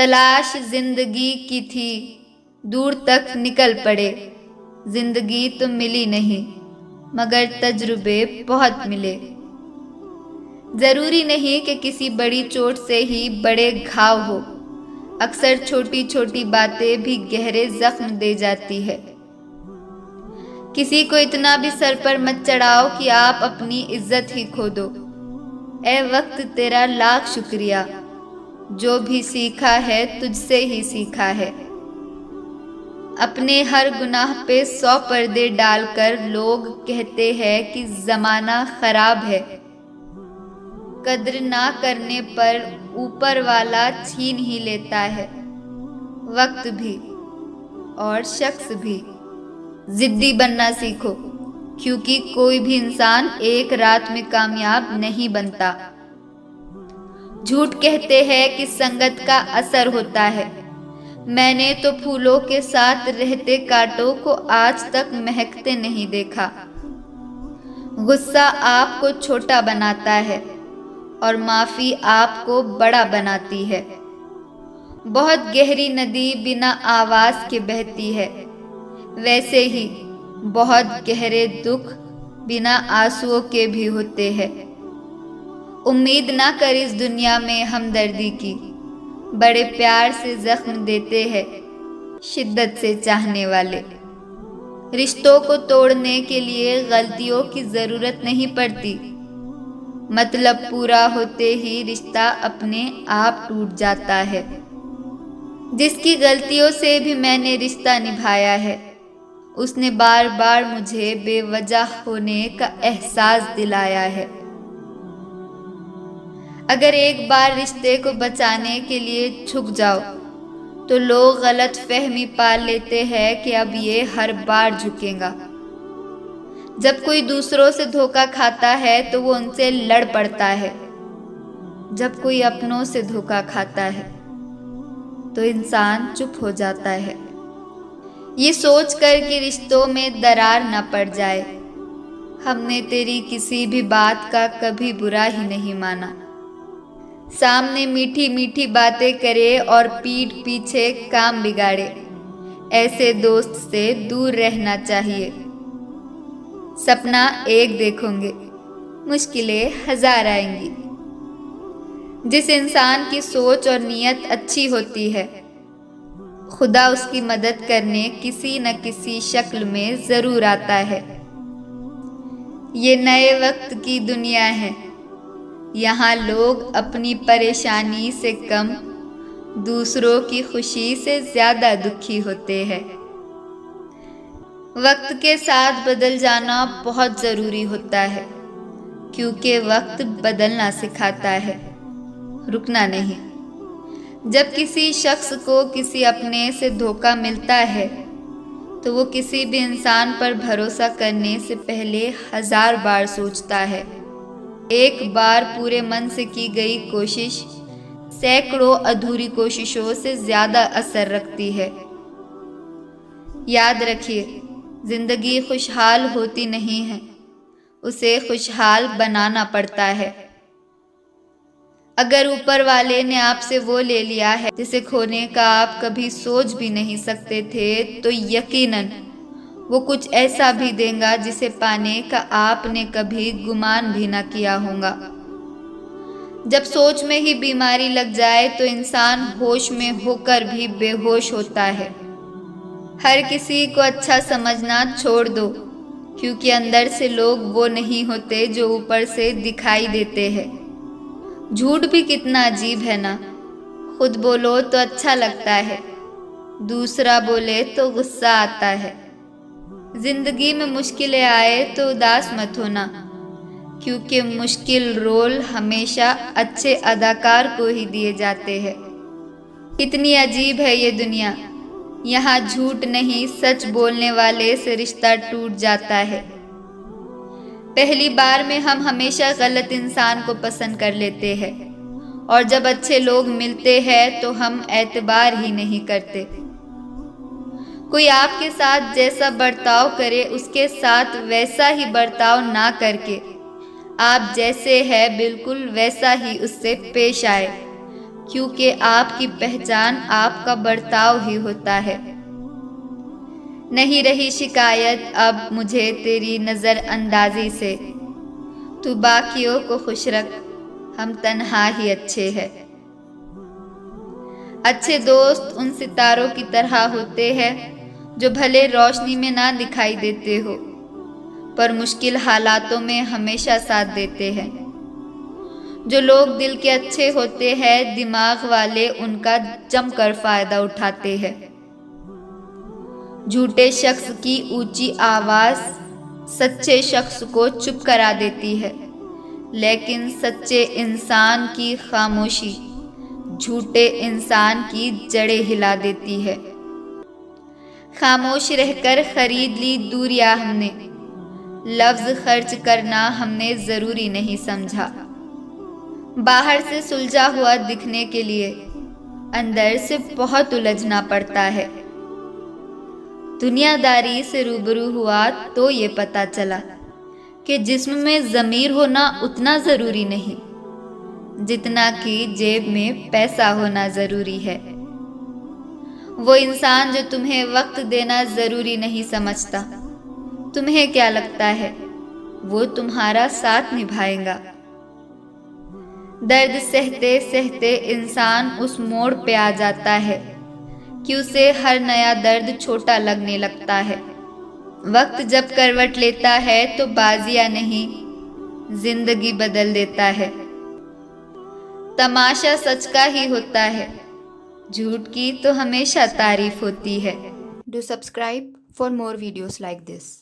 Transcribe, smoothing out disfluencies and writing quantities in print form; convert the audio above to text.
तलाश जिंदगी की थी, दूर तक निकल पड़े। जिंदगी तो मिली नहीं, मगर तजुर्बे बहुत मिले। जरूरी नहीं कि किसी बड़ी चोट से ही बड़े घाव हो, अक्सर छोटी छोटी बातें भी गहरे जख्म दे जाती है। किसी को इतना भी सर पर मत चढ़ाओ कि आप अपनी इज्जत ही खो दो। ए वक्त तेरा लाख शुक्रिया, जो भी सीखा है तुझसे ही सीखा है। अपने हर गुनाह पे 100 पर्दे डालकर लोग कहते हैं कि जमाना खराब है। कद्र ना करने पर ऊपर वाला छीन ही लेता है, वक्त भी और शख्स भी। जिद्दी बनना सीखो, क्योंकि कोई भी इंसान एक रात में कामयाब नहीं बनता। झूठ कहते हैं कि संगत का असर होता है। मैंने तो फूलों के साथ रहते कांटों को आज तक महकते नहीं देखा। गुस्सा आपको छोटा बनाता है और माफी आपको बड़ा बनाती है। बहुत गहरी नदी बिना आवाज के बहती है, वैसे ही बहुत गहरे दुख बिना आंसुओं के भी होते हैं। उम्मीद ना कर इस दुनिया में हमदर्दी की, बड़े प्यार से जख्म देते हैं शिद्दत से चाहने वाले। रिश्तों को तोड़ने के लिए गलतियों की जरूरत नहीं पड़ती, मतलब पूरा होते ही रिश्ता अपने आप टूट जाता है। जिसकी गलतियों से भी मैंने रिश्ता निभाया है, उसने बार बार मुझे बेवजह होने का एहसास दिलाया है। अगर एक बार रिश्ते को बचाने के लिए झुक जाओ तो लोग गलत फहमी पाल लेते हैं कि अब ये हर बार झुकेगा। जब कोई दूसरों से धोखा खाता है तो वो उनसे लड़ पड़ता है। जब कोई अपनों से धोखा खाता है तो इंसान चुप हो जाता है, ये सोच कर कि रिश्तों में दरार न पड़ जाए। हमने तेरी किसी भी बात का कभी बुरा ही नहीं माना। सामने मीठी मीठी बातें करे और पीठ पीछे काम बिगाड़े, ऐसे दोस्त से दूर रहना चाहिए। सपना एक देखोगे, मुश्किलें 1000 आएंगी। जिस इंसान की सोच और नीयत अच्छी होती है, खुदा उसकी मदद करने किसी न किसी शक्ल में जरूर आता है। ये नए वक्त की दुनिया है, यहाँ लोग अपनी परेशानी से कम दूसरों की खुशी से ज्यादा दुखी होते हैं। वक्त के साथ बदल जाना बहुत जरूरी होता है, क्योंकि वक्त बदलना सिखाता है, रुकना नहीं। जब किसी शख्स को किसी अपने से धोखा मिलता है तो वो किसी भी इंसान पर भरोसा करने से पहले 1000 बार सोचता है। एक बार पूरे मन से की गई कोशिश सैकड़ों अधूरी कोशिशों से ज्यादा असर रखती है। याद रखिए, जिंदगी खुशहाल होती नहीं है, उसे खुशहाल बनाना पड़ता है। अगर ऊपर वाले ने आपसे वो ले लिया है जिसे खोने का आप कभी सोच भी नहीं सकते थे, तो यकीनन वो कुछ ऐसा भी देगा जिसे पाने का आपने कभी गुमान भी ना किया होगा। जब सोच में ही बीमारी लग जाए तो इंसान होश में होकर भी बेहोश होता है। हर किसी को अच्छा समझना छोड़ दो, क्योंकि अंदर से लोग वो नहीं होते जो ऊपर से दिखाई देते हैं। झूठ भी कितना अजीब है ना, खुद बोलो तो अच्छा लगता है, दूसरा बोले तो गुस्सा आता है। जिंदगी में मुश्किलें आए तो उदास मत होना, क्योंकि मुश्किल रोल हमेशा अच्छे अदाकार को ही दिए जाते हैं। कितनी अजीब है ये दुनिया, यहाँ झूठ नहीं सच बोलने वाले से रिश्ता टूट जाता है। पहली बार में हम हमेशा गलत इंसान को पसंद कर लेते हैं, और जब अच्छे लोग मिलते हैं तो हम एतबार ही नहीं करते। कोई आपके साथ जैसा बर्ताव करे उसके साथ वैसा ही बर्ताव ना करके आप जैसे हैं बिल्कुल वैसा ही उससे पेश आए, क्योंकि आपकी पहचान आपका बर्ताव ही होता है। नहीं रही शिकायत अब मुझे तेरी नज़रअंदाजी से, तू बाकियों को खुश रख, हम तन्हा ही अच्छे हैं। अच्छे दोस्त उन सितारों की तरह होते हैं जो भले रोशनी में ना दिखाई देते हो, पर मुश्किल हालातों में हमेशा साथ देते हैं। जो लोग दिल के अच्छे होते हैं, दिमाग वाले उनका जमकर फायदा उठाते हैं। झूठे शख्स की ऊंची आवाज सच्चे शख्स को चुप करा देती है, लेकिन सच्चे इंसान की खामोशी झूठे इंसान की जड़ें हिला देती है। खामोश रहकर खरीद ली दूरियां हमने, लफ्ज खर्च करना हमने जरूरी नहीं समझा। बाहर से सुलझा हुआ दिखने के लिए अंदर से बहुत उलझना पड़ता है। दुनियादारी से रूबरू हुआ तो ये पता चला कि जिस्म में ज़मीर होना उतना ज़रूरी नहीं जितना कि जेब में पैसा होना ज़रूरी है। वो इंसान जो तुम्हें वक्त देना ज़रूरी नहीं समझता, तुम्हें क्या लगता है वो तुम्हारा साथ निभाएगा? दर्द सहते सहते इंसान उस मोड़ पे आ जाता है कि उसे हर नया दर्द छोटा लगने लगता है। वक्त जब करवट लेता है तो बाजियां नहीं, जिंदगी बदल देता है। तमाशा सच का ही होता है, झूठ की तो हमेशा तारीफ होती है। Do subscribe for more videos like this.